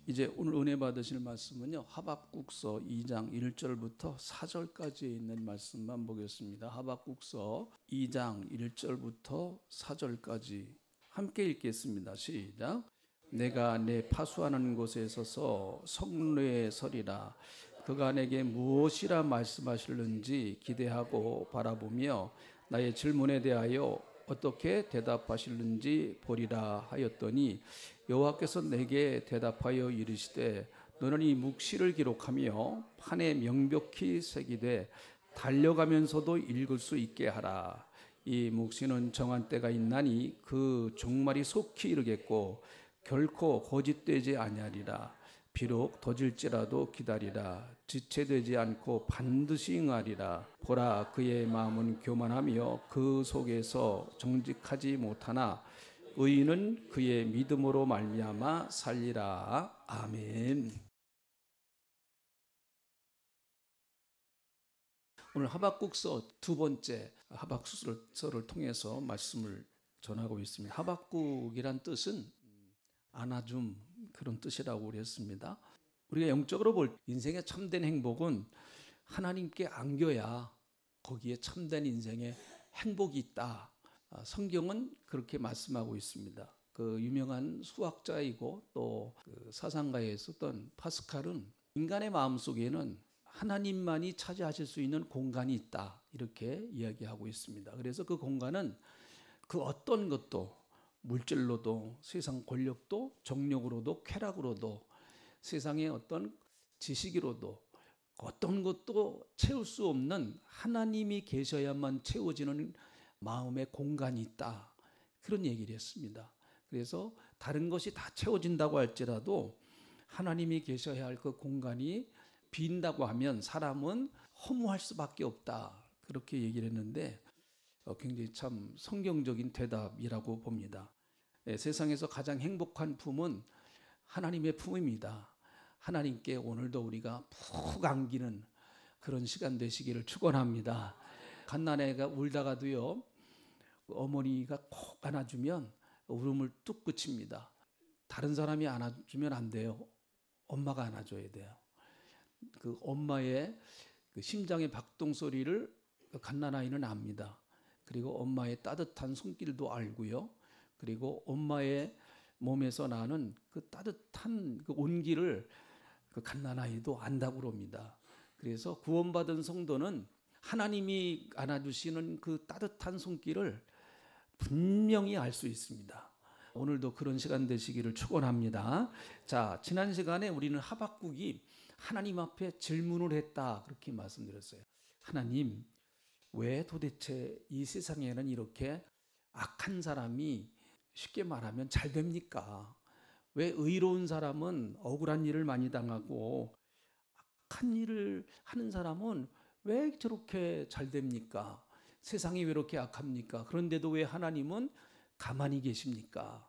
이제 오늘 은혜 받으실 말씀은요, 하박국서 2장 1절부터 4절까지 있는 말씀만 보겠습니다. 하박국서 2장 1절부터 4절까지 함께 읽겠습니다. 시작. 내가 내 파수하는 곳에 서서 성례에 서리라. 그가 내게 무엇이라 말씀하실는지 기대하고 바라보며 나의 질문에 대하여 어떻게 대답하실는지 보리라 하였더니 여호와께서 내게 대답하여 이르시되 너는 이 묵시를 기록하며 판에 명백히 새기되 달려가면서도 읽을 수 있게 하라. 이 묵시는 정한 때가 있나니 그 종말이 속히 이르겠고 결코 거짓되지 아니하리라. 비록 더딜지라도 기다리라. 지체되지 않고 반드시 응하리라. 보라, 그의 마음은 교만하며 그 속에서 정직하지 못하나 의인은 그의 믿음으로 말미암아 살리라. 아멘. 오늘 하박국서 두 번째 하박국서를 통해서 말씀을 전하고 있습니다. 하박국이란 뜻은 안아줌, 그런 뜻이라고 그랬습니다. 우리가 영적으로 볼 인생의 참된 행복은 하나님께 안겨야 거기에 참된 인생의 행복이 있다. 성경은 그렇게 말씀하고 있습니다. 그 유명한 수학자이고 또 그 사상가에 있었던 파스칼은 인간의 마음속에는 하나님만이 차지하실 수 있는 공간이 있다, 이렇게 이야기하고 있습니다. 그래서 그 공간은 그 어떤 것도, 물질로도, 세상 권력도, 정력으로도, 쾌락으로도, 세상의 어떤 지식으로도 어떤 것도 채울 수 없는 하나님이 계셔야만 채워지는 마음의 공간이 있다, 그런 얘기를 했습니다. 그래서 다른 것이 다 채워진다고 할지라도 하나님이 계셔야 할 그 공간이 빈다고 하면 사람은 허무할 수밖에 없다, 그렇게 얘기를 했는데 굉장히 참 성경적인 대답이라고 봅니다. 세상에서 가장 행복한 품은 하나님의 품입니다. 하나님께 오늘도 우리가 푹 안기는 그런 시간 되시기를 축원합니다. 갓난아이가 울다가도요, 어머니가 꼭 안아주면 울음을 뚝 그칩니다. 다른 사람이 안아주면 안 돼요. 엄마가 안아줘야 돼요. 그 엄마의 그 심장의 박동 소리를 갓난아이는 압니다. 그리고 엄마의 따뜻한 손길도 알고요. 그리고 엄마의 몸에서 나는 그 따뜻한 그 온기를 그 갓난아이도 안다고 합니다. 그래서 구원받은 성도는 하나님이 안아주시는 그 따뜻한 손길을 분명히 알 수 있습니다. 오늘도 그런 시간 되시기를 축원합니다. 자, 지난 시간에 우리는 하박국이 하나님 앞에 질문을 했다, 그렇게 말씀드렸어요. 하나님, 왜 도대체 이 세상에는 이렇게 악한 사람이 쉽게 말하면 잘 됩니까? 왜 의로운 사람은 억울한 일을 많이 당하고 악한 일을 하는 사람은 왜 저렇게 잘 됩니까? 세상이 왜 이렇게 악합니까? 그런데도 왜 하나님은 가만히 계십니까?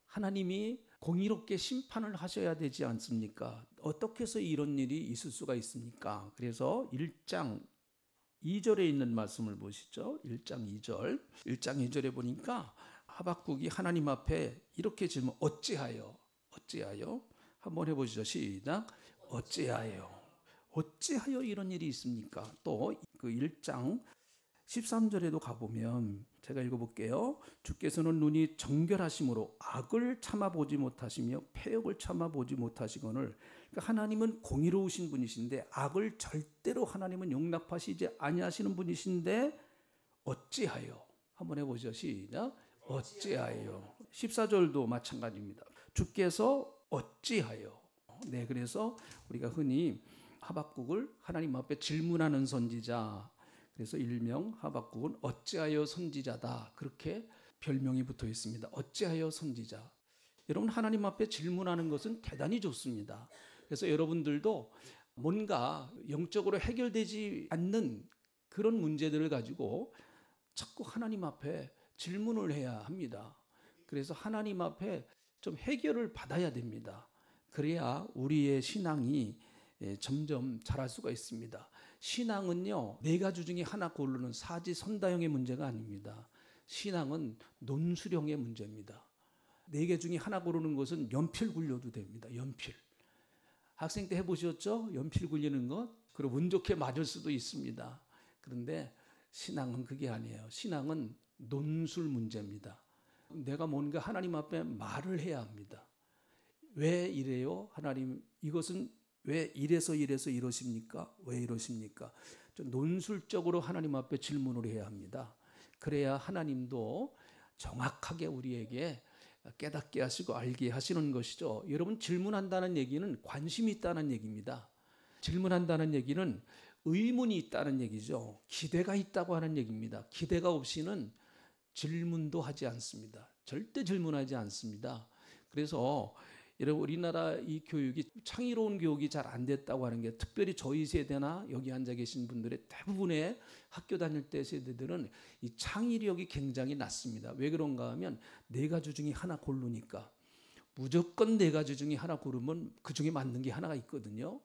하나님이 공의롭게 심판을 하셔야 되지 않습니까? 어떻게 해서 이런 일이 있을 수가 있습니까? 그래서 1장 2절에 있는 말씀을 보시죠. 1장 2절. 1장 2절에 보니까 하박국이 하나님 앞에 이렇게 질문, 어찌하여? 한번 해보시죠. 시작. 어찌하여 이런 일이 있습니까? 또 그 1장 13절에도 가보면 제가 읽어볼게요. 주께서는 눈이 정결하심으로 악을 참아보지 못하시며 패역을 참아보지 못하시거늘, 그러니까 하나님은 공의로우신 분이신데 악을 절대로 하나님은 용납하시지 아니하시는 분이신데 어찌하여? 한번 해보죠. 시작. 어찌하여? 14절도 마찬가지입니다. 주께서 어찌하여? 네, 그래서 우리가 흔히 하박국을 하나님 앞에 질문하는 선지자, 그래서 일명 하박국은 어찌하여 선지자다, 그렇게 별명이 붙어 있습니다. 어찌하여 선지자. 여러분, 하나님 앞에 질문하는 것은 대단히 좋습니다. 그래서 여러분들도 뭔가 영적으로 해결되지 않는 그런 문제들을 가지고 자꾸 하나님 앞에 질문을 해야 합니다. 그래서 하나님 앞에 좀 해결을 받아야 됩니다. 그래야 우리의 신앙이 점점 자랄 수가 있습니다. 신앙은요, 네 가지 중에 하나 고르는 사지선다형의 문제가 아닙니다. 신앙은 논술형의 문제입니다. 네 개 중에 하나 고르는 것은 연필 굴려도 됩니다. 연필. 학생 때 해보셨죠? 연필 굴리는 것? 그리고 운 좋게 맞을 수도 있습니다. 그런데 신앙은 그게 아니에요. 신앙은 논술 문제입니다. 내가 뭔가 하나님 앞에 말을 해야 합니다. 왜 이래요? 하나님, 이것은 왜 이래서 이러십니까? 왜 이러십니까? 좀 논술적으로 하나님 앞에 질문을 해야 합니다. 그래야 하나님도 정확하게 우리에게 깨닫게 하시고 알게 하시는 것이죠. 여러분, 질문한다는 얘기는 관심이 있다는 얘기입니다. 질문한다는 얘기는 의문이 있다는 얘기죠. 기대가 있다고 하는 얘기입니다. 기대가 없이는 질문도 하지 않습니다. 절대 질문하지 않습니다. 그래서 여러분, 우리나라 이 교육이 창의로운 교육이 잘 안 됐다고 하는 게, 특별히 저희 세대나 여기 앉아 계신 분들의 대부분의 학교 다닐 때 세대들은 이 창의력이 굉장히 낮습니다. 왜 그런가 하면 네 가지 중에 하나 고르니까. 무조건 네 가지 중에 하나 고르면 그 중에 맞는 게 하나가 있거든요.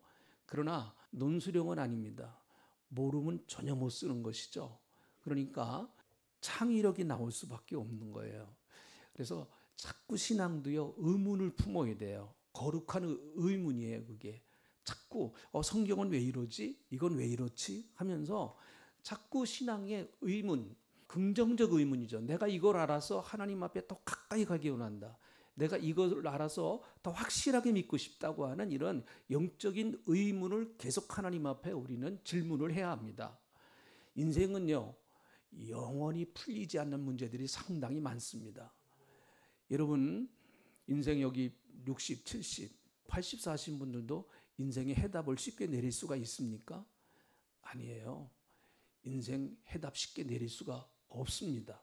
그러나 논술형은 아닙니다. 모르면 전혀 못 쓰는 것이죠. 그러니까 창의력이 나올 수밖에 없는 거예요. 그래서 자꾸 신앙도요, 의문을 품어야 돼요. 거룩한 의문이에요, 그게. 자꾸 성경은 왜 이러지? 이건 왜 이렇지? 하면서 자꾸 신앙의 의문, 긍정적 의문이죠. 내가 이걸 알아서 하나님 앞에 더 가까이 가기 원한다. 내가 이걸 알아서 더 확실하게 믿고 싶다고 하는 이런 영적인 의문을 계속 하나님 앞에 우리는 질문을 해야 합니다. 인생은요, 영원히 풀리지 않는 문제들이 상당히 많습니다. 여러분, 인생 여기 60, 70, 80 사신 분들도 인생의 해답을 쉽게 내릴 수가 있습니까? 아니에요. 인생 해답 쉽게 내릴 수가 없습니다.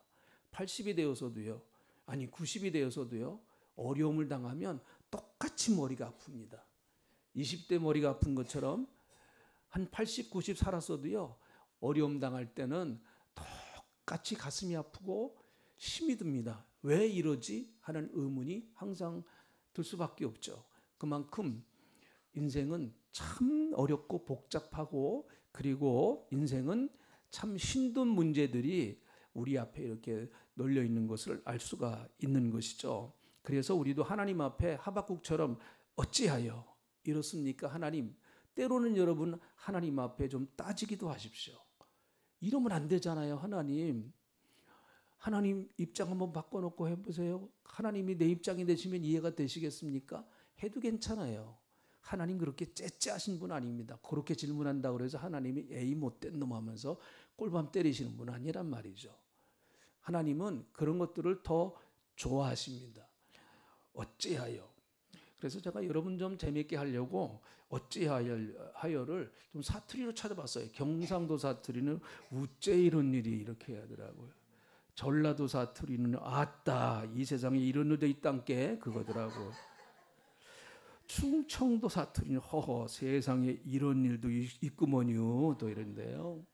80이 되어서도요, 아니 90이 되어서도요, 어려움을 당하면 똑같이 머리가 아픕니다. 20대 머리가 아픈 것처럼 한 80, 90 살았어도요, 어려움 당할 때는 똑같이 가슴이 아프고 힘이 듭니다. 왜 이러지? 하는 의문이 항상 들 수밖에 없죠. 그만큼 인생은 참 어렵고 복잡하고, 그리고 인생은 참 힘든 문제들이 우리 앞에 이렇게 널려 있는 것을 알 수가 있는 것이죠. 그래서 우리도 하나님 앞에 하박국처럼 어찌하여 이렇습니까? 하나님, 때로는 여러분 하나님 앞에 좀 따지기도 하십시오. 이러면 안 되잖아요. 하나님 입장 한번 바꿔놓고 해보세요. 하나님이 내 입장이 되시면 이해가 되시겠습니까? 해도 괜찮아요. 하나님 그렇게 째째하신 분 아닙니다. 그렇게 질문한다고 해서 하나님이 에이 못된 놈 하면서 꼴밤 때리시는 분 아니란 말이죠. 하나님은 그런 것들을 더 좋아하십니다. 어찌하여. 그래서 제가 여러분 좀 재미있게 하려고 어찌하여를 좀 사투리로 찾아봤어요. 경상도 사투리는 우째 이런 일이 이렇게 하더라고요. 전라도 사투리는 아따 이 세상에 이런 일도 있단께 그거더라고. 충청도 사투리는 허허 세상에 이런 일도 있구먼요 또 이런데요.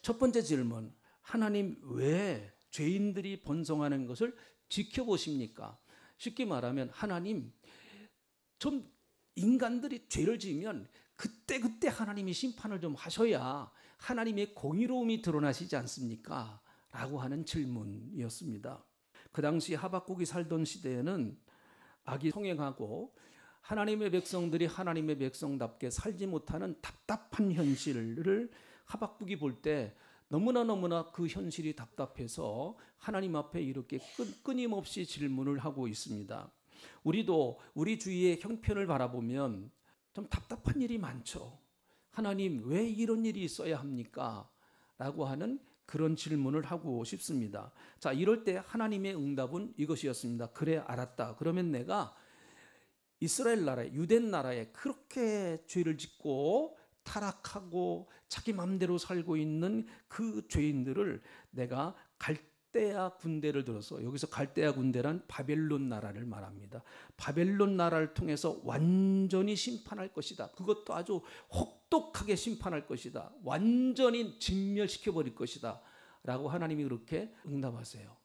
첫 번째 질문, 하나님 왜 죄인들이 번성하는 것을 지켜보십니까? 쉽게 말하면 하나님, 좀 인간들이 죄를 지으면 그때 하나님이 심판을 좀 하셔야 하나님의 공의로움이 드러나시지 않습니까? 라고 하는 질문이었습니다. 그 당시 하박국이 살던 시대에는 악이 성행하고 하나님의 백성들이 하나님의 백성답게 살지 못하는 답답한 현실을 하박국이 볼 때 너무나 그 현실이 답답해서 하나님 앞에 이렇게 끊임없이 질문을 하고 있습니다. 우리도 우리 주위의 형편을 바라보면 좀 답답한 일이 많죠. 하나님 왜 이런 일이 있어야 합니까? 라고 하는 그런 질문을 하고 싶습니다. 자, 이럴 때 하나님의 응답은 이것이었습니다. 그래 알았다. 그러면 내가 이스라엘 나라에, 유대 나라에 그렇게 죄를 짓고 타락하고 자기 마음대로 살고 있는 그 죄인들을 내가 갈대아 군대를 들어서, 여기서 갈대아 군대란 바벨론 나라를 말합니다. 바벨론 나라를 통해서 완전히 심판할 것이다. 그것도 아주 혹독하게 심판할 것이다. 완전히 진멸시켜버릴 것이다. 라고 하나님이 그렇게 응답하세요.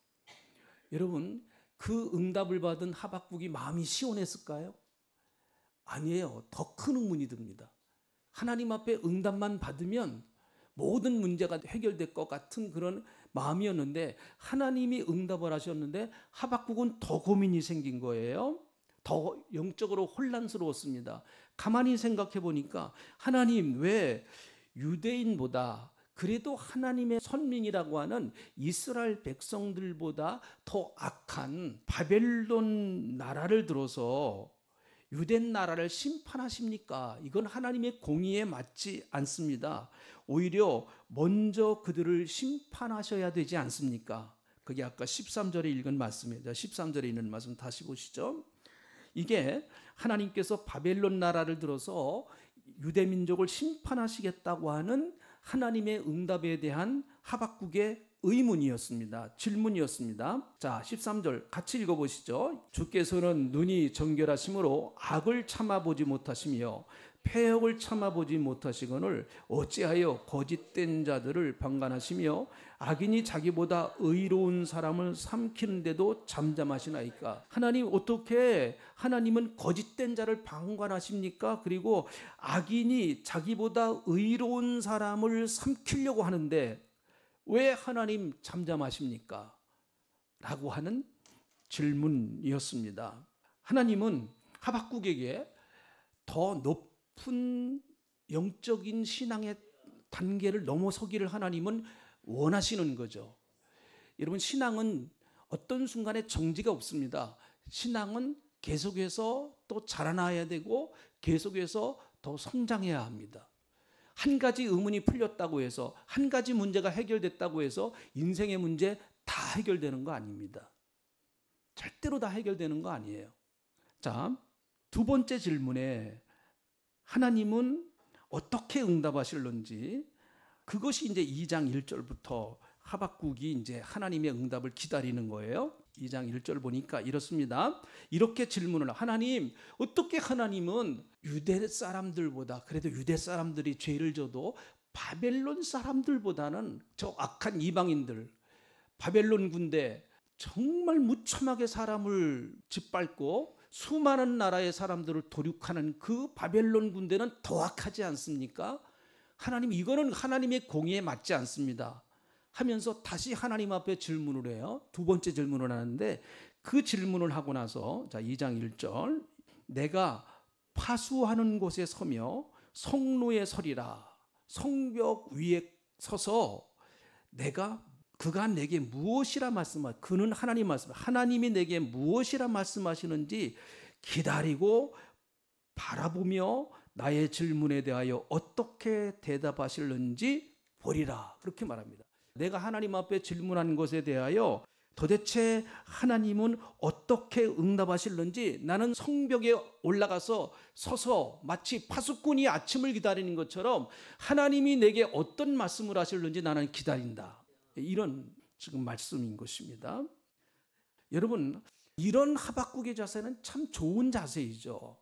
여러분, 그 응답을 받은 하박국이 마음이 시원했을까요? 아니에요. 더 큰 의문이 듭니다. 하나님 앞에 응답만 받으면 모든 문제가 해결될 것 같은 그런 마음이었는데 하나님이 응답을 하셨는데 하박국은 더 고민이 생긴 거예요. 더 영적으로 혼란스러웠습니다. 가만히 생각해 보니까 하나님 왜 유대인보다 그래도 하나님의 선민이라고 하는 이스라엘 백성들보다 더 악한 바벨론 나라를 들어서 유대 나라를 심판하십니까? 이건 하나님의 공의에 맞지 않습니다. 오히려 먼저 그들을 심판하셔야 되지 않습니까? 그게 아까 13절에 읽은 말씀입니다. 13절에 있는 말씀 다시 보시죠. 이게 하나님께서 바벨론 나라를 들어서 유대 민족을 심판하시겠다고 하는 하나님의 응답에 대한 하박국의 의문이었습니다. 질문이었습니다. 자, 13절 같이 읽어보시죠. 주께서는 눈이 정결하심으로 악을 참아보지 못하시며 패역을 참아보지 못하시거늘 어찌하여 거짓된 자들을 방관하시며 악인이 자기보다 의로운 사람을 삼키는데도 잠잠하시나이까? 하나님, 어떻게 하나님은 거짓된 자를 방관하십니까? 그리고 악인이 자기보다 의로운 사람을 삼키려고 하는데 왜 하나님 잠잠하십니까? 라고 하는 질문이었습니다. 하나님은 하박국에게 더 높은 영적인 신앙의 단계를 넘어서기를 하나님은 원하시는 거죠. 여러분, 신앙은 어떤 순간에 정지가 없습니다. 신앙은 계속해서 또 자라나야 되고 계속해서 더 성장해야 합니다. 한 가지 의문이 풀렸다고 해서, 한 가지 문제가 해결됐다고 해서 인생의 문제 다 해결되는 거 아닙니다. 절대로 다 해결되는 거 아니에요. 자, 두 번째 질문에 하나님은 어떻게 응답하실런지, 그것이 이제 2장 1절부터 하박국이 이제 하나님의 응답을 기다리는 거예요. 2장 1절 보니까 이렇습니다. 이렇게 질문을, 하나님, 어떻게 하나님은 유대 사람들보다, 그래도 유대 사람들이 죄를 져도 바벨론 사람들보다는 저 악한 이방인들, 바벨론 군대 정말 무참하게 사람을 짓밟고 수많은 나라의 사람들을 도륙하는 그 바벨론 군대는 더 악하지 않습니까? 하나님, 이거는 하나님의 공의에 맞지 않습니다 하면서 다시 하나님 앞에 질문을 해요. 두 번째 질문을 하는데, 그 질문을 하고 나서, 자, 2장 1절, 내가 파수하는 곳에 서며 성로에 서리라. 성벽 위에 서서 그가 내게 무엇이라 그는 하나님 말씀, 하나님이 내게 무엇이라 말씀하시는지 기다리고 바라보며 나의 질문에 대하여 어떻게 대답하실는지 보리라. 그렇게 말합니다. 내가 하나님 앞에 질문한 것에 대하여 도대체 하나님은 어떻게 응답하실는지 나는 성벽에 올라가서 서서 마치 파수꾼이 아침을 기다리는 것처럼 하나님이 내게 어떤 말씀을 하실는지 나는 기다린다. 이런 지금 말씀인 것입니다. 여러분, 이런 하박국의 자세는 참 좋은 자세이죠.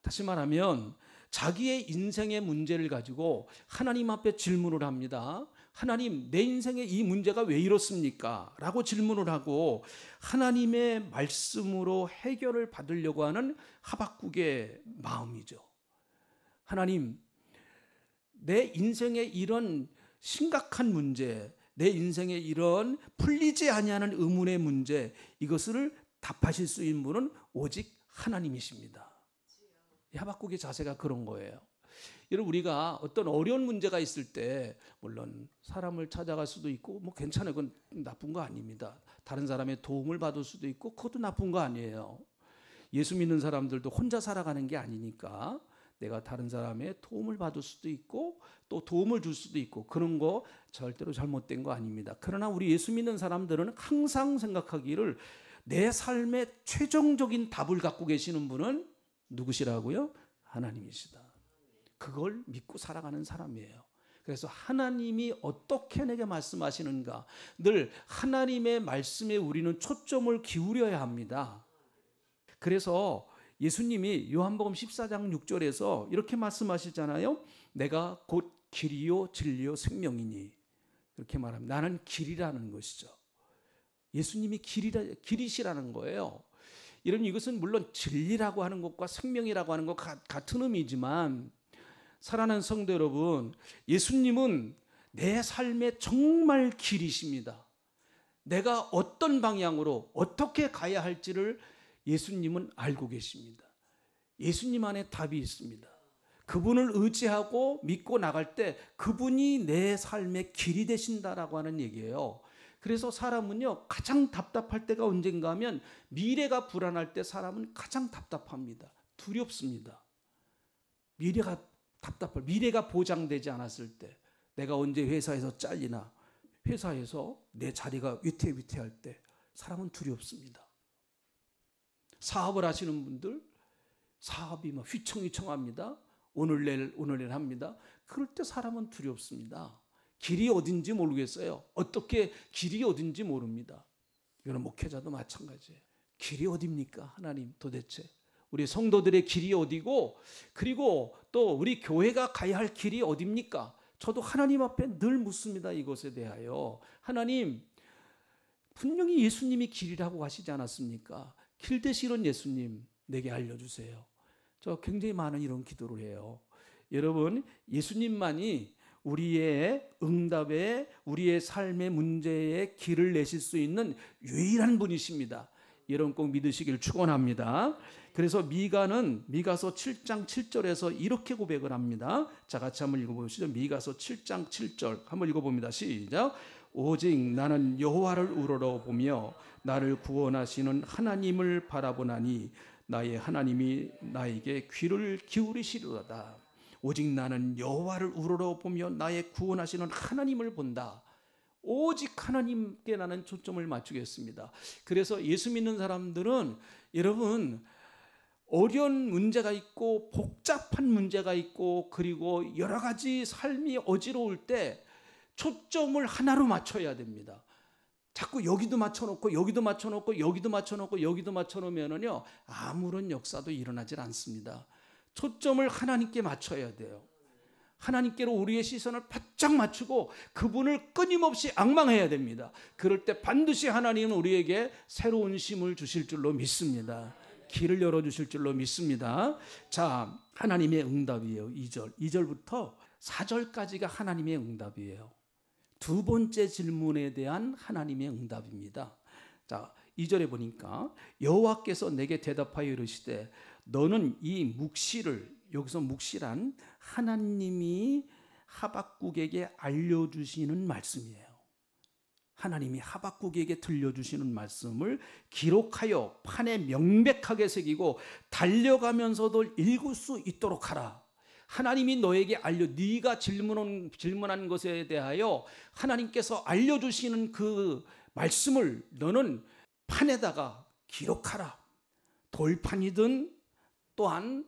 다시 말하면 자기의 인생의 문제를 가지고 하나님 앞에 질문을 합니다. 하나님, 내 인생의 이 문제가 왜 이렇습니까? 라고 질문을 하고 하나님의 말씀으로 해결을 받으려고 하는 하박국의 마음이죠. 하나님, 내 인생의 이런 심각한 문제, 내 인생의 이런 풀리지 아니하는 의문의 문제, 이것을 답하실 수 있는 분은 오직 하나님이십니다. 하박국의 자세가 그런 거예요. 여러분, 우리가 어떤 어려운 문제가 있을 때 물론 사람을 찾아갈 수도 있고 뭐 괜찮아요. 그건 나쁜 거 아닙니다. 다른 사람의 도움을 받을 수도 있고 그것도 나쁜 거 아니에요. 예수 믿는 사람들도 혼자 살아가는 게 아니니까 내가 다른 사람의 도움을 받을 수도 있고 또 도움을 줄 수도 있고 그런 거 절대로 잘못된 거 아닙니다. 그러나 우리 예수 믿는 사람들은 항상 생각하기를 내 삶의 최종적인 답을 갖고 계시는 분은 누구시라고요? 하나님이시다. 그걸 믿고 살아가는 사람이에요. 그래서 하나님이 어떻게 내게 말씀하시는가, 늘 하나님의 말씀에 우리는 초점을 기울여야 합니다. 그래서 예수님이 요한복음 14장 6절에서 이렇게 말씀하시잖아요. 내가 곧 길이요 진리요 생명이니, 그렇게 말합니다. 나는 길이라는 것이죠. 예수님이 길이시라는 거예요. 여러분, 이것은 물론 진리라고 하는 것과 생명이라고 하는 것 같은 의미지만 사랑하는 성도 여러분, 예수님은 내 삶의 정말 길이십니다. 내가 어떤 방향으로 어떻게 가야 할지를 예수님은 알고 계십니다. 예수님 안에 답이 있습니다. 그분을 의지하고 믿고 나갈 때 그분이 내 삶의 길이 되신다라고 하는 얘기예요. 그래서 사람은요, 가장 답답할 때가 언젠가 하면 미래가 불안할 때 사람은 가장 답답합니다. 두렵습니다. 미래가 보장되지 않았을 때, 내가 언제 회사에서 잘리나, 회사에서 내 자리가 위태위태할 때 사람은 두렵습니다. 사업을 하시는 분들, 사업이 막 휘청휘청합니다. 오늘 내일 합니다. 그럴 때 사람은 두렵습니다. 길이 어딘지 모르겠어요. 어떻게 길이 어딘지 모릅니다. 이거는 목회자도 마찬가지예요. 길이 어딥니까? 하나님 도대체 우리 성도들의 길이 어디고, 그리고 또 우리 교회가 가야 할 길이 어딥니까? 저도 하나님 앞에 늘 묻습니다. 이것에 대하여. 하나님, 분명히 예수님이 길이라고 하시지 않았습니까? 길 되시는 예수님 내게 알려주세요. 저 굉장히 많은 이런 기도를 해요. 여러분, 예수님만이 우리의 응답에, 우리의 삶의 문제에 길을 내실 수 있는 유일한 분이십니다. 여러분 꼭 믿으시길 축원합니다. 그래서 미가서 7장 7절에서 이렇게 고백을 합니다. 자, 같이 한번 읽어보시죠. 미가서 7장 7절 한번 읽어봅니다. 시작. 오직 나는 여호와를 우러러보며 나를 구원하시는 하나님을 바라보나니 나의 하나님이 나에게 귀를 기울이시리로다. 오직 나는 여호와를 우러러보며 나의 구원하시는 하나님을 본다. 오직 하나님께 나는 초점을 맞추겠습니다. 그래서 예수 믿는 사람들은 여러분, 어려운 문제가 있고 복잡한 문제가 있고 그리고 여러 가지 삶이 어지러울 때 초점을 하나로 맞춰야 됩니다. 자꾸 여기도 맞춰놓고 여기도 맞춰놓고 여기도 맞춰놓고 여기도 맞춰놓으면요, 아무런 역사도 일어나질 않습니다. 초점을 하나님께 맞춰야 돼요. 하나님께로 우리의 시선을 바짝 맞추고 그분을 끊임없이 앙망해야 됩니다. 그럴 때 반드시 하나님은 우리에게 새로운 힘을 주실 줄로 믿습니다. 길을 열어주실 줄로 믿습니다. 자, 하나님의 응답이에요. 2절부터 4절까지가 하나님의 응답이에요. 두 번째 질문에 대한 하나님의 응답입니다. 자, 2절에 보니까 여호와께서 내게 대답하여 이르시되 너는 이 묵시를, 여기서 묵시란 하나님이 하박국에게 알려주시는 말씀이에요. 하나님이 하박국에게 들려주시는 말씀을 기록하여 판에 명백하게 새기고 달려가면서도 읽을 수 있도록 하라. 하나님이 너에게 네가 질문한 것에 대하여 하나님께서 알려주시는 그 말씀을 너는 판에다가 기록하라. 돌판이든 또한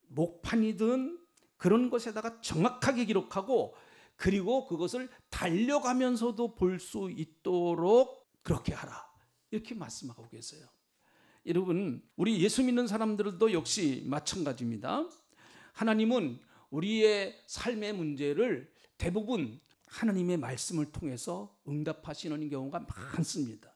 목판이든 그런 것에다가 정확하게 기록하고, 그리고 그것을 달려가면서도 볼 수 있도록 그렇게 하라. 이렇게 말씀하고 계세요. 여러분, 우리 예수 믿는 사람들도 역시 마찬가지입니다. 하나님은 우리의 삶의 문제를 대부분 하나님의 말씀을 통해서 응답하시는 경우가 많습니다.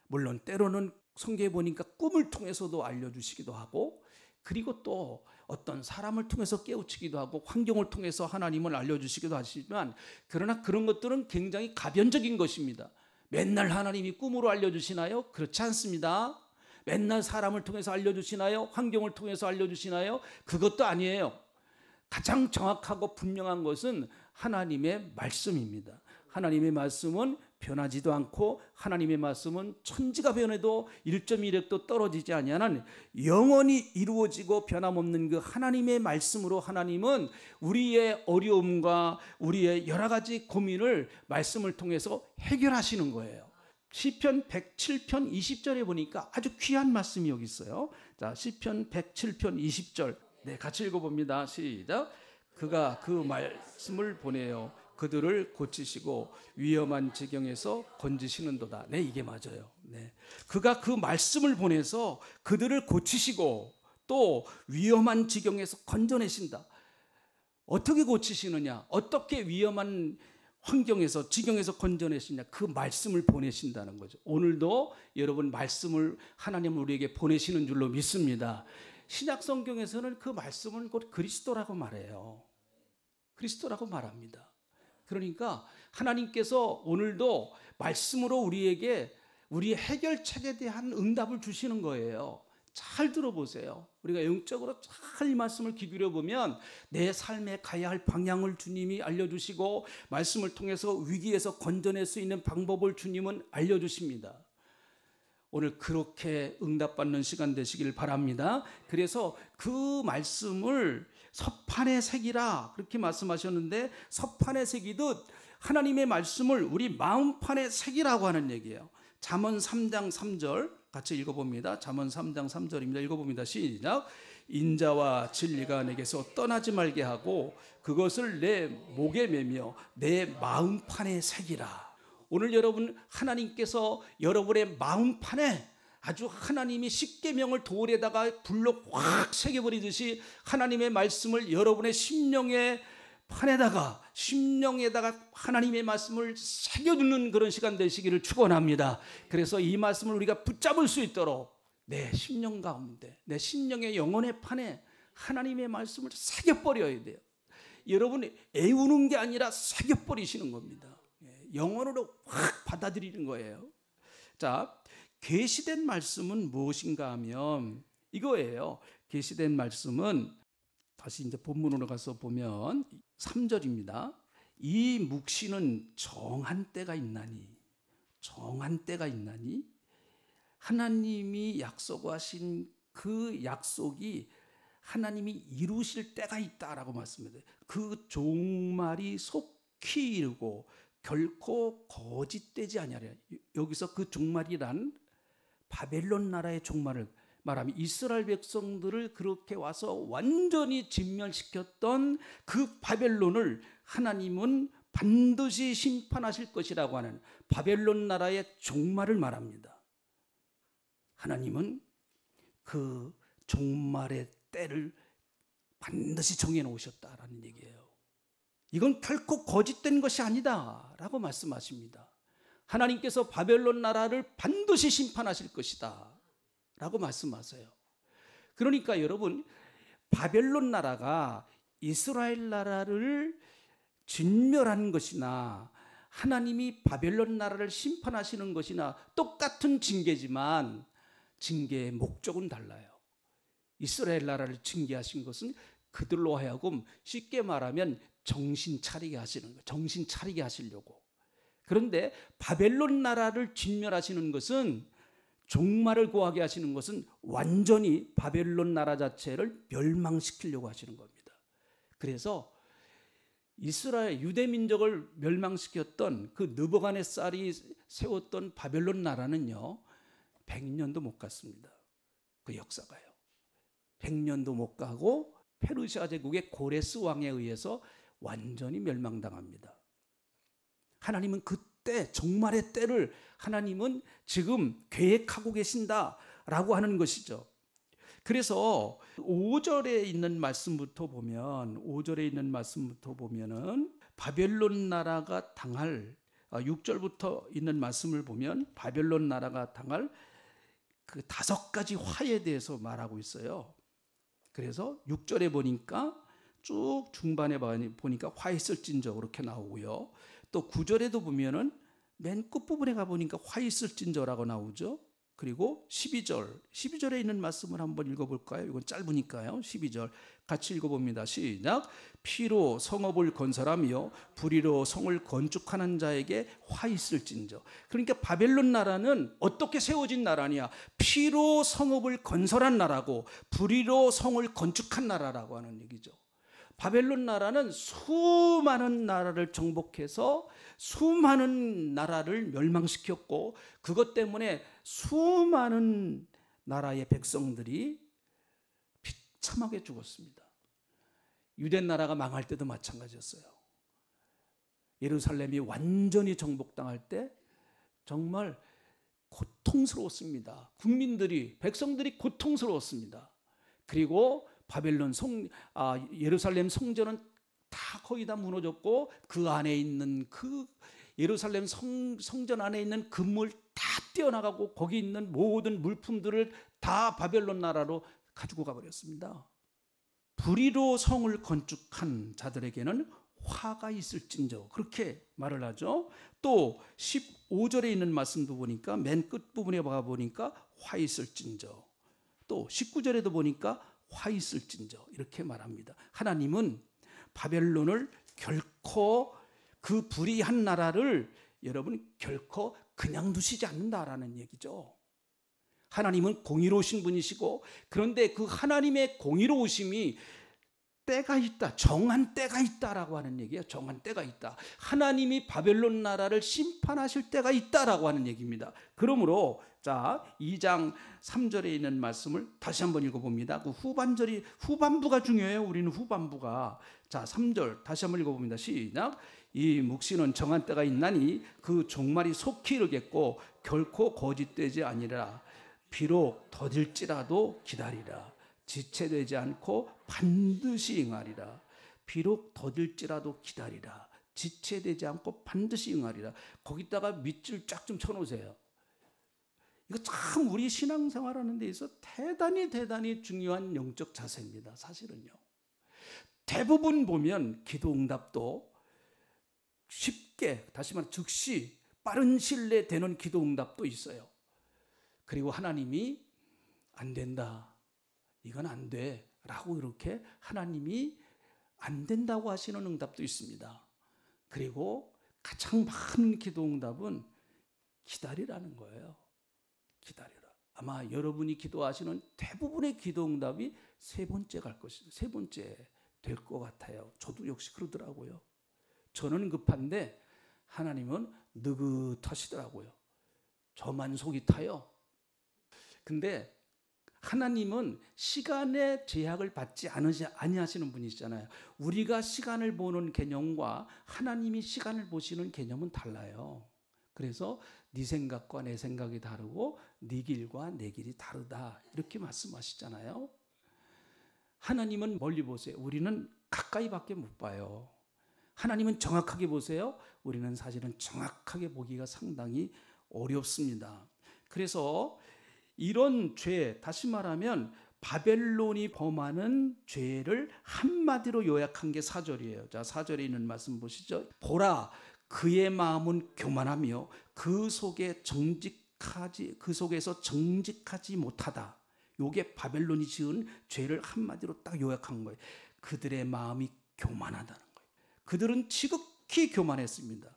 물론 때로는 성경에 보니까 꿈을 통해서도 알려주시기도 하고, 그리고 또 어떤 사람을 통해서 깨우치기도 하고 환경을 통해서 하나님을 알려주시기도 하시지만, 그러나 그런 것들은 굉장히 가변적인 것입니다. 맨날 하나님이 꿈으로 알려주시나요? 그렇지 않습니다. 맨날 사람을 통해서 알려주시나요? 환경을 통해서 알려주시나요? 그것도 아니에요. 가장 정확하고 분명한 것은 하나님의 말씀입니다. 하나님의 말씀은 변하지도 않고 하나님의 말씀은 천지가 변해도 1.1획도 떨어지지 아니하는 영원히 이루어지고 변함없는 그 하나님의 말씀으로 하나님은 우리의 어려움과 우리의 여러 가지 고민을 말씀을 통해서 해결하시는 거예요. 시편 107편 20절에 보니까 아주 귀한 말씀이 여기 있어요. 자, 시편 107편 20절. 네, 같이 읽어봅니다. 시작. 그가 그 말씀을 보내요. 그들을 고치시고 위험한 지경에서 건지시는도다. 네, 이게 맞아요. 네, 그가 그 말씀을 보내서 그들을 고치시고 또 위험한 지경에서 건져내신다. 어떻게 고치시느냐? 어떻게 위험한 환경에서 지경에서 건져내시냐? 그 말씀을 보내신다는 거죠. 오늘도 여러분 말씀을 하나님은 우리에게 보내시는 줄로 믿습니다. 신약 성경에서는 그 말씀은 곧 그리스도라고 말해요. 그리스도라고 말합니다. 그러니까 하나님께서 오늘도 말씀으로 우리에게 우리의 해결책에 대한 응답을 주시는 거예요. 잘 들어보세요. 우리가 영적으로 잘 이 말씀을 기울여 보면 내 삶에 가야 할 방향을 주님이 알려주시고 말씀을 통해서 위기에서 건져낼 수 있는 방법을 주님은 알려주십니다. 오늘 그렇게 응답받는 시간 되시길 바랍니다. 그래서 그 말씀을 서판에 새기라 그렇게 말씀하셨는데, 서판에 새기듯 하나님의 말씀을 우리 마음판에 새기라고 하는 얘기예요. 잠언 3장 3절 같이 읽어봅니다. 잠언 3장 3절입니다. 읽어봅니다. 시작. 인자와 진리가 내게서 떠나지 말게 하고 그것을 내 목에 매며 내 마음판에 새기라. 오늘 여러분, 하나님께서 여러분의 마음판에 아주 하나님이 십계명을 돌에다가 불로 확 새겨버리듯이 하나님의 말씀을 여러분의 심령의 판에다가, 심령에다가 하나님의 말씀을 새겨두는 그런 시간 되시기를 축원합니다. 그래서 이 말씀을 우리가 붙잡을 수 있도록 내 심령 가운데, 내 심령의 영혼의 판에 하나님의 말씀을 새겨버려야 돼요. 여러분이 애우는 게 아니라 새겨버리시는 겁니다. 영혼으로 확 받아들이는 거예요. 자, 계시된 말씀은 무엇인가 하면 이거예요. 계시된 말씀은 다시 이제 본문으로 가서 보면 3절입니다. 이 묵시는 정한 때가 있나니, 정한 때가 있나니, 하나님이 약속하신 그 약속이 하나님이 이루실 때가 있다라고 말씀해요. 그 종말이 속히 이르고 결코 거짓되지 아니하리라. 여기서 그 종말이란 바벨론 나라의 종말을 말하면 이스라엘 백성들을 그렇게 와서 완전히 진멸시켰던 그 바벨론을 하나님은 반드시 심판하실 것이라고 하는 바벨론 나라의 종말을 말합니다. 하나님은 그 종말의 때를 반드시 정해놓으셨다라는 얘기예요. 이건 결코 거짓된 것이 아니다 라고 말씀하십니다. 하나님께서 바벨론 나라를 반드시 심판하실 것이다 라고 말씀하세요. 그러니까 여러분, 바벨론 나라가 이스라엘 나라를 진멸하는 것이나 하나님이 바벨론 나라를 심판하시는 것이나 똑같은 징계지만 징계의 목적은 달라요. 이스라엘 나라를 징계하신 것은 그들로 하여금 쉽게 말하면 정신 차리게 하시는 거예요. 정신 차리게 하시려고. 그런데 바벨론 나라를 진멸하시는 것은, 종말을 고하게 하시는 것은 완전히 바벨론 나라 자체를 멸망시키려고 하시는 겁니다. 그래서 이스라엘 유대 민족을 멸망시켰던 그 느부갓네살이 세웠던 바벨론 나라는요 100년도 못 갔습니다. 그 역사가요 100년도 못 가고 페르시아 제국의 고레스 왕에 의해서 완전히 멸망당합니다. 하나님은 그때 종말의 때를 하나님은 지금 계획하고 계신다라고 하는 것이죠. 그래서 5절에 있는 말씀부터 보면, 5절에 있는 말씀부터 보면은 바벨론 나라가 당할, 6절부터 있는 말씀을 보면 바벨론 나라가 당할 그 5가지 화에 대해서 말하고 있어요. 그래서 6절에 보니까 쭉 중반에 보니까 화 있을진저 그렇게 나오고요. 또 9절에도 보면은 맨 끝부분에 가보니까 화 있을진저라고 나오죠. 그리고 12절에 있는 말씀을 한번 읽어볼까요? 이건 짧으니까요. 12절 같이 읽어봅니다. 시작. 피로 성읍을 건설하며 불의로 성을 건축하는 자에게 화 있을진저. 그러니까 바벨론 나라는 어떻게 세워진 나라냐? 피로 성읍을 건설한 나라고 불의로 성을 건축한 나라라고 하는 얘기죠. 바벨론 나라는 수많은 나라를 정복해서 수많은 나라를 멸망시켰고, 그것 때문에 수많은 나라의 백성들이 비참하게 죽었습니다. 유대 나라가 망할 때도 마찬가지였어요. 예루살렘이 완전히 정복당할 때 정말 고통스러웠습니다. 백성들이 고통스러웠습니다. 그리고 바벨론 예루살렘 성전은 다 거의 다 무너졌고, 그 안에 있는 그 예루살렘 성전 안에 있는 금을 다 떼어나가고 거기 있는 모든 물품들을 다 바벨론 나라로 가지고 가버렸습니다. 불의로 성을 건축한 자들에게는 화가 있을진저 그렇게 말을 하죠. 또 15절에 있는 말씀도 보니까 맨 끝부분에 보니까 화 있을진저, 응답도 19절에도 보니까 화 있을진저 이렇게 말합니다. 하나님은 바벨론을 결코 그 불의한 나라를 여러분 결코 그냥 두시지 않는다라는 얘기죠. 하나님은 공의로우신 분이시고 그런데 그 하나님의 공의로우심이 때가 있다. 정한 때가 있다라고 하는 얘기예요. 정한 때가 있다. 하나님이 바벨론 나라를 심판하실 때가 있다라고 하는 얘기입니다. 그러므로 자 2장 3절에 있는 말씀을 다시 한번 읽어봅니다. 그 후반부가 중요해요. 우리는 후반부가. 자 3절 다시 한번 읽어봅니다. 시작. 이 묵시는 정한 때가 있나니 그 종말이 속히 이르겠고 결코 거짓되지 아니라 비록 더딜지라도 기다리라. 지체되지 않고 반드시 응하리라. 비록 더딜지라도 기다리라. 지체되지 않고 반드시 응하리라. 거기다가 밑줄 쫙 좀 쳐놓으세요. 이거 참 우리 신앙생활 하는 데 있어서 대단히 중요한 영적 자세입니다. 사실은요. 대부분 보면 기도응답도 쉽게 다시 말해 즉시 빠른 시일 내에 되는 기도응답도 있어요. 그리고 하나님이 안 된다. 이건 안 돼. 라고 이렇게 하나님이 안 된다고 하시는 응답도 있습니다. 그리고 가장 많은 기도응답은 기다리라는 거예요. 기다리라. 아마 여러분이 기도하시는 대부분의 기도응답이 세 번째 갈 것이죠. 세 번째 될 것 같아요. 저도 역시 그러더라고요. 저는 급한데 하나님은 느긋하시더라고요. 저만 속이 타요. 근데 하나님은 시간의 제약을 받지 아니하시는 분이시잖아요. 우리가 시간을 보는 개념과 하나님이 시간을 보시는 개념은 달라요. 그래서 네 생각과 내 생각이 다르고 네 길과 내 길이 다르다 이렇게 말씀하시잖아요. 하나님은 멀리 보세요. 우리는 가까이밖에 못 봐요. 하나님은 정확하게 보세요. 우리는 사실은 정확하게 보기가 상당히 어렵습니다. 그래서 이런 죄, 다시 말하면 바벨론이 범하는 죄를 한마디로 요약한 게 4절이에요. 자, 4절에 있는 말씀 보시죠. 보라, 그의 마음은 교만하며 그 속에서 정직하지 못하다. 요게 바벨론이 지은 죄를 한마디로 딱 요약한 거예요. 그들의 마음이 교만하다는 거예요. 그들은 지극히 교만했습니다.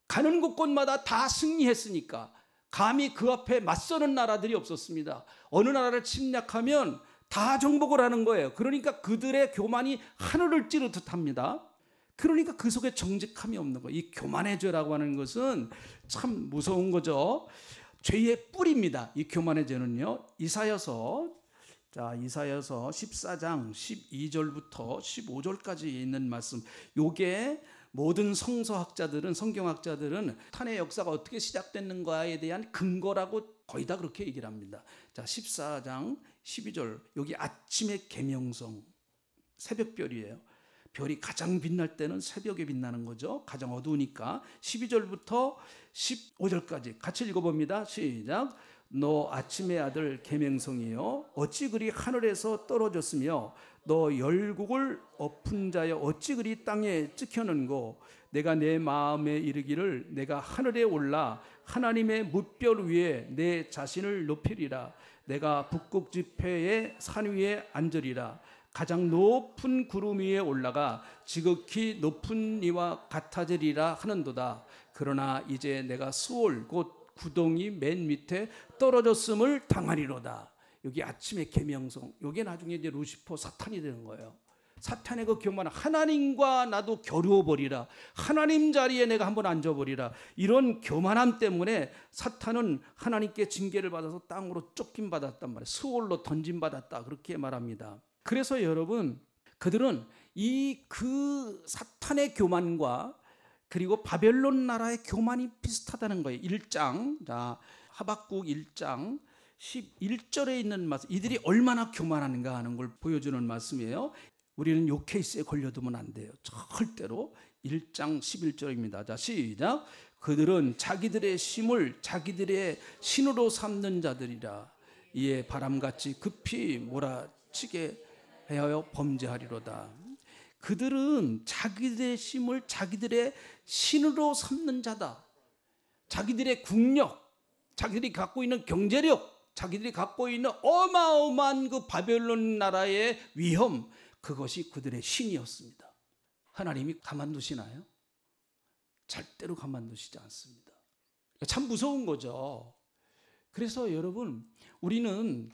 가는 곳곳마다 다 승리했으니까 감히 그 앞에 맞서는 나라들이 없었습니다. 어느 나라를 침략하면 다 정복을 하는 거예요. 그러니까 그들의 교만이 하늘을 찌르듯 합니다. 그러니까 그 속에 정직함이 없는 거예요. 이 교만의 죄라고 하는 것은 참 무서운 거죠. 죄의 뿌리입니다. 이 교만의 죄는요. 이사야서 14장 12절부터 15절까지 있는 말씀. 요게 모든 성경학자들은 탄의 역사가 어떻게 시작됐는가에 대한 근거라고 거의 다 그렇게 얘기를 합니다. 자, 14장 12절. 여기 아침의 계명성. 새벽별이에요. 별이 가장 빛날 때는 새벽에 빛나는 거죠. 가장 어두우니까. 12절부터 15절까지 같이 읽어봅니다. 시작. 너 아침의 아들 계명성이여 어찌 그리 하늘에서 떨어졌으며 너 열국을 엎은 자여 어찌 그리 땅에 찍혀는고 내가 내 마음에 이르기를 내가 하늘에 올라 하나님의 뭇별 위에 내 자신을 높이리라. 내가 북극 지폐의 산 위에 앉으리라. 가장 높은 구름 위에 올라가 지극히 높은 이와 같아지리라 하는도다. 그러나 이제 내가 수월 곧 구덩이 맨 밑에 떨어졌음을 당하리로다. 여기 아침의 계명성. 여기 나중에 이제 루시퍼 사탄이 되는 거예요. 사탄의 그 교만, 하나님과 나도 겨루어 버리라. 하나님 자리에 내가 한번 앉아버리라. 이런 교만함 때문에 사탄은 하나님께 징계를 받아서 땅으로 쫓김 받았단 말이에요. 수월로 던짐 받았다. 그렇게 말합니다. 그래서 여러분, 그들은 그 사탄의 교만과 그리고 바벨론 나라의 교만이 비슷하다는 거예요. 1장, 자, 하박국 1장 11절에 있는 말씀. 이들이 얼마나 교만한가 하는 걸 보여주는 말씀이에요. 우리는 요 케이스에 걸려두면 안 돼요. 절대로. 1장 11절입니다. 자, 시작. 그들은 자기들의 힘을 자기들의 신으로 삼는 자들이라. 이에 바람같이 급히 몰아치게 하여 범죄하리로다. 그들은 자기들의 힘을 자기들의 신으로 삼는 자다. 자기들의 국력, 자기들이 갖고 있는 경제력, 자기들이 갖고 있는 어마어마한 그 바벨론 나라의 위험, 그것이 그들의 신이었습니다. 하나님이 가만두시나요? 절대로 가만두시지 않습니다. 참 무서운 거죠. 그래서 여러분, 우리는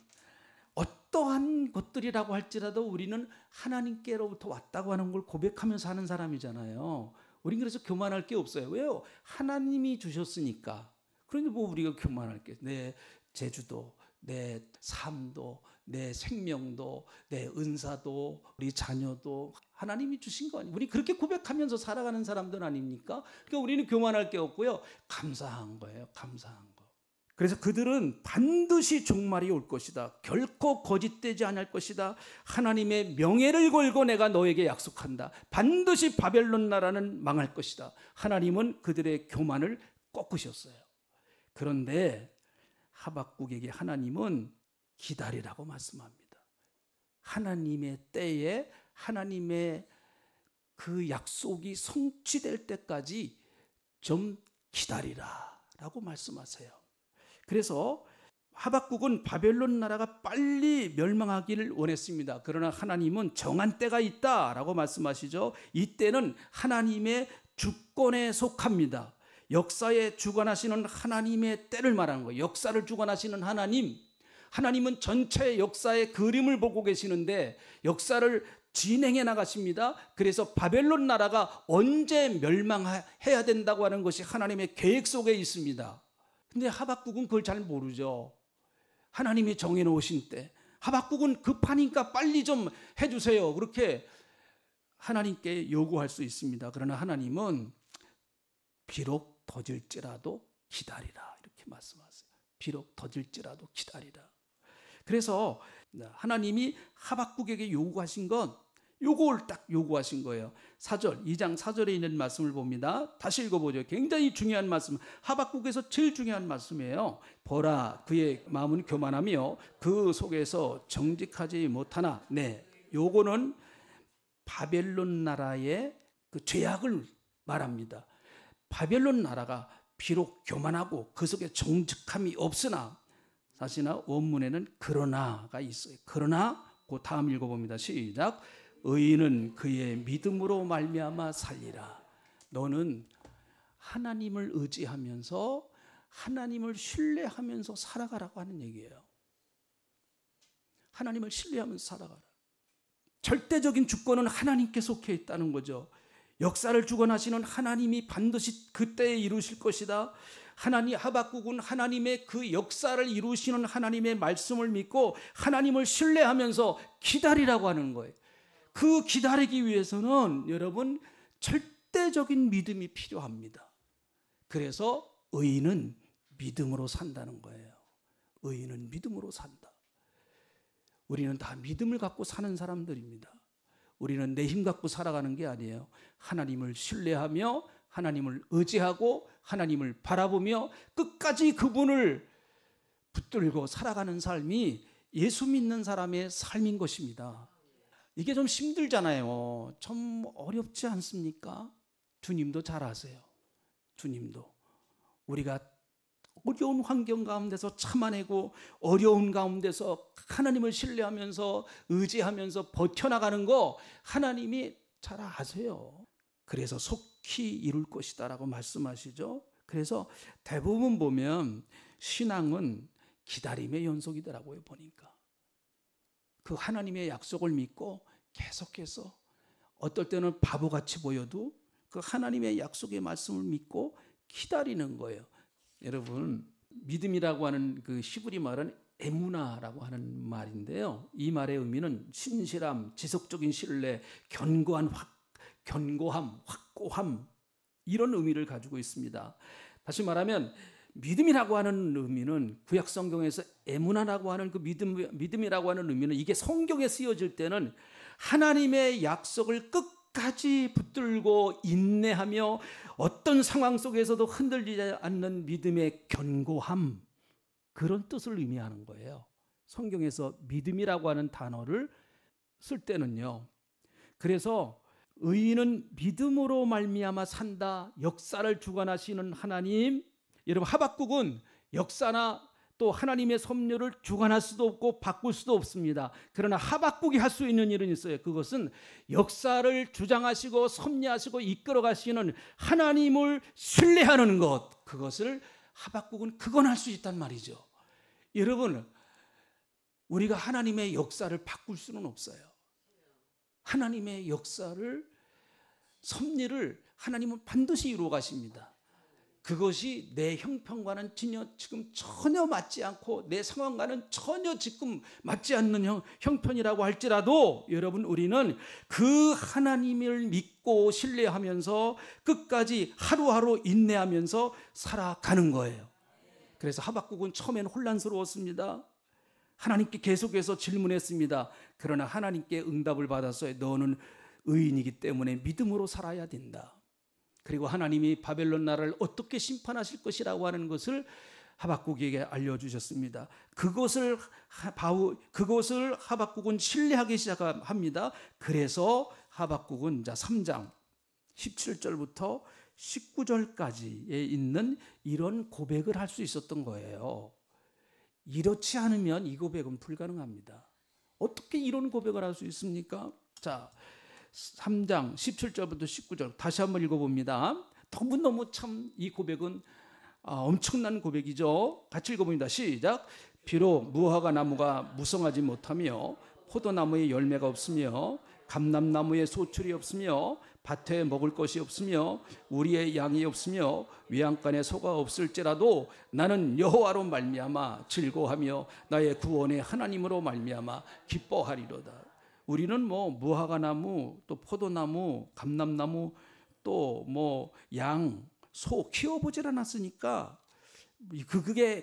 어떠한 것들이라고 할지라도 우리는 하나님께로부터 왔다고 하는 걸 고백하면서 하는 사람이잖아요. 우린 그래서 교만할 게 없어요. 왜요? 하나님이 주셨으니까. 그런데 뭐 우리가 교만할 게, 내 재주도, 내 삶도, 내 생명도, 내 은사도, 우리 자녀도 하나님이 주신 거 아니에요. 우리 그렇게 고백하면서 살아가는 사람들 아닙니까? 그러니까 우리는 교만할 게 없고요, 감사한 거예요. 감사한 거. 그래서 그들은 반드시 종말이 올 것이다. 결코 거짓되지 않을 것이다. 하나님의 명예를 걸고 내가 너에게 약속한다. 반드시 바벨론 나라는 망할 것이다. 하나님은 그들의 교만을 꺾으셨어요. 그런데 하박국에게 하나님은 기다리라고 말씀합니다. 하나님의 때에 하나님의 그 약속이 성취될 때까지 좀 기다리라 라고 말씀하세요. 그래서 하박국은 바벨론 나라가 빨리 멸망하기를 원했습니다. 그러나 하나님은 정한 때가 있다라고 말씀하시죠. 이 때는 하나님의 주권에 속합니다. 역사에 주관하시는 하나님의 때를 말하는 거예요. 역사를 주관하시는 하나님은 전체 역사의 그림을 보고 계시는데 역사를 진행해 나가십니다. 그래서 바벨론 나라가 언제 멸망해야 된다고 하는 것이 하나님의 계획 속에 있습니다. 근데 하박국은 그걸 잘 모르죠. 하나님이 정해놓으신 때. 하박국은 급하니까 빨리 좀 해주세요. 그렇게 하나님께 요구할 수 있습니다. 그러나 하나님은 비록 더딜지라도 기다리라 이렇게 말씀하세요. 비록 더딜지라도 기다리라. 그래서 하나님이 하박국에게 요구하신 건 요걸 딱 요구하신 거예요. 4절, 2장 4절에 있는 말씀을 봅니다. 다시 읽어보죠. 굉장히 중요한 말씀, 하박국에서 제일 중요한 말씀이에요. 보라, 그의 마음은 교만하며 그 속에서 정직하지 못하나. 네, 요거는 바벨론 나라의 그 죄악을 말합니다. 바벨론 나라가 비록 교만하고 그 속에 정직함이 없으나, 사실은 원문에는 그러나가 있어요. 그러나, 그 다음 읽어봅니다. 시작. 의인은 그의 믿음으로 말미암아 살리라. 너는 하나님을 의지하면서 하나님을 신뢰하면서 살아가라고 하는 얘기예요. 하나님을 신뢰하면서 살아가라. 절대적인 주권은 하나님께 속해 있다는 거죠. 역사를 주관하시는 하나님이 반드시 그때에 이루실 것이다. 하박국은 하나님의 그 역사를 이루시는 하나님의 말씀을 믿고 하나님을 신뢰하면서 기다리라고 하는 거예요. 그 기다리기 위해서는 여러분 절대적인 믿음이 필요합니다. 그래서 의인은 믿음으로 산다는 거예요. 의인은 믿음으로 산다. 우리는 다 믿음을 갖고 사는 사람들입니다. 우리는 내 힘 갖고 살아가는 게 아니에요. 하나님을 신뢰하며 하나님을 의지하고 하나님을 바라보며 끝까지 그분을 붙들고 살아가는 삶이 예수 믿는 사람의 삶인 것입니다. 이게 좀 힘들잖아요. 좀 어렵지 않습니까? 주님도 잘 아세요. 주님도 우리가 어려운 환경 가운데서 참아내고 어려운 가운데서 하나님을 신뢰하면서 의지하면서 버텨나가는 거 하나님이 잘 아세요. 그래서 속히 이룰 것이다 라고 말씀하시죠. 그래서 대부분 보면 신앙은 기다림의 연속이더라고요. 보니까 그 하나님의 약속을 믿고 계속해서 어떨 때는 바보같이 보여도 그 하나님의 약속의 말씀을 믿고 기다리는 거예요. 여러분, 믿음이라고 하는 그 히브리 말은 에무나라고 하는 말인데요. 이 말의 의미는 신실함, 지속적인 신뢰, 견고함, 확고함, 이런 의미를 가지고 있습니다. 다시 말하면 믿음이라고 하는 의미는 구약 성경에서 에무나라고 하는 그 믿음이라고 하는 의미는 이게 성경에 쓰여질 때는 하나님의 약속을 끝까지 붙들고 인내하며 어떤 상황 속에서도 흔들리지 않는 믿음의 견고함, 그런 뜻을 의미하는 거예요. 성경에서 믿음이라고 하는 단어를 쓸 때는요. 그래서 의인은 믿음으로 말미암아 산다. 역사를 주관하시는 하나님. 여러분, 하박국은 역사나 또 하나님의 섭리를 주관할 수도 없고 바꿀 수도 없습니다. 그러나 하박국이 할 수 있는 일은 있어요. 그것은 역사를 주장하시고 섭리하시고 이끌어 가시는 하나님을 신뢰하는 것, 그것을 하박국은 그건 할 수 있단 말이죠. 여러분, 우리가 하나님의 역사를 바꿀 수는 없어요. 하나님의 역사를, 섭리를 하나님은 반드시 이루어 가십니다. 그것이 내 형편과는 지금 전혀 맞지 않고 내 상황과는 전혀 지금 맞지 않는 형편이라고 할지라도 여러분, 우리는 그 하나님을 믿고 신뢰하면서 끝까지 하루하루 인내하면서 살아가는 거예요. 그래서 하박국은 처음에는 혼란스러웠습니다. 하나님께 계속해서 질문했습니다. 그러나 하나님께 응답을 받았어요. 너는 의인이기 때문에 믿음으로 살아야 된다. 그리고 하나님이 바벨론 나라를 어떻게 심판하실 것이라고 하는 것을 하박국에게 알려주셨습니다. 그것을 하박국은 신뢰하기 시작합니다. 그래서 하박국은 3장 17절부터 19절까지에 있는 이런 고백을 할 수 있었던 거예요. 이렇지 않으면 이 고백은 불가능합니다. 어떻게 이런 고백을 할 수 있습니까? 자, 3장 17절부터 19절 다시 한번 읽어봅니다. 너무너무 참 이 고백은 엄청난 고백이죠. 같이 읽어봅니다. 시작. 비록 무화과 나무가 무성하지 못하며 포도나무에 열매가 없으며 감람나무에 소출이 없으며 밭에 먹을 것이 없으며 우리의 양이 없으며 외양간에 소가 없을지라도 나는 여호와로 말미암아 즐거워하며 나의 구원의 하나님으로 말미암아 기뻐하리로다. 우리는 무화과 나무, 또 포도나무, 감람나무, 또 양, 소 키워보질 않았으니까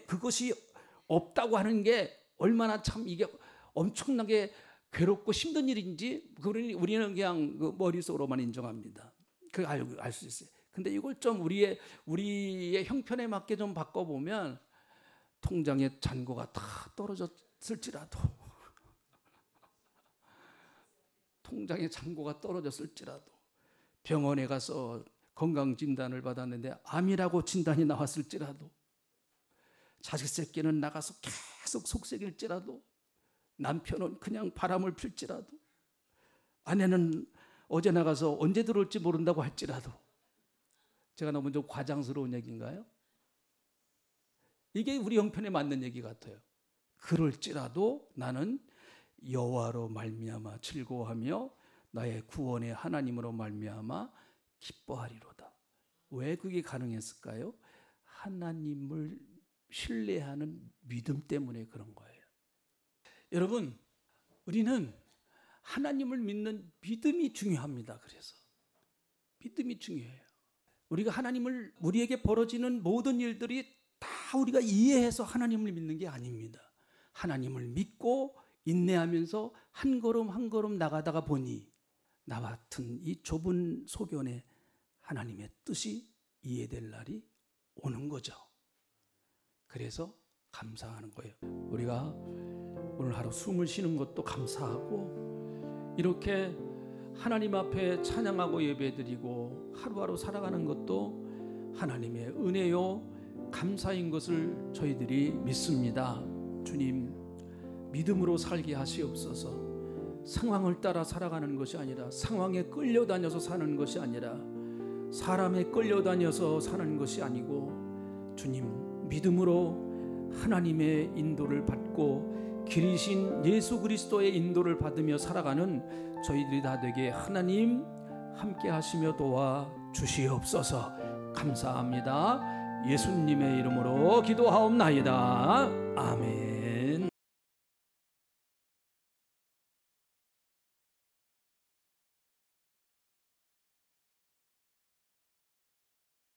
그것이 없다고 하는 게 얼마나 참 이게 엄청나게 괴롭고 힘든 일인지 우리는 그냥 머릿속으로만 인정합니다. 그거 알 수 있어요. 근데 이걸 좀 우리의 형편에 맞게 좀 바꿔보면 통장에 잔고가 다 떨어졌을지라도 통장에 잔고가 떨어졌을지라도 병원에 가서 건강진단을 받았는데 암이라고 진단이 나왔을지라도 자식 새끼는 나가서 계속 속썩일지라도 남편은 그냥 바람을 필지라도 아내는 어제 나가서 언제 들어올지 모른다고 할지라도 제가 너무 좀 과장스러운 얘기인가요? 이게 우리 형편에 맞는 얘기 같아요. 그럴지라도 나는 여호와로 말미암아 즐거워하며 나의 구원의 하나님으로 말미암아 기뻐하리로다. 왜 그게 가능했을까요? 하나님을 신뢰하는 믿음 때문에 그런 거예요. 여러분, 우리는 하나님을 믿는 믿음이 중요합니다. 그래서 믿음이 중요해요. 우리가 우리에게 벌어지는 모든 일들이 다 우리가 이해해서 하나님을 믿는 게 아닙니다. 하나님을 믿고 인내하면서 한 걸음 한 걸음 나가다가 보니 나 같은 이 좁은 소견에 하나님의 뜻이 이해될 날이 오는 거죠. 그래서 감사하는 거예요. 우리가 오늘 하루 숨을 쉬는 것도 감사하고 이렇게 하나님 앞에 찬양하고 예배드리고 하루하루 살아가는 것도 하나님의 은혜요 감사인 것을 저희들이 믿습니다. 주님, 믿음으로 살게 하시옵소서. 상황을 따라 살아가는 것이 아니라 상황에 끌려다녀서 사는 것이 아니라 사람에 끌려다녀서 사는 것이 아니고 주님, 믿음으로 하나님의 인도를 받고 길이신 예수 그리스도의 인도를 받으며 살아가는 저희들이 다 되게 하나님 함께 하시며 도와 주시옵소서. 감사합니다. 예수님의 이름으로 기도하옵나이다. 아멘.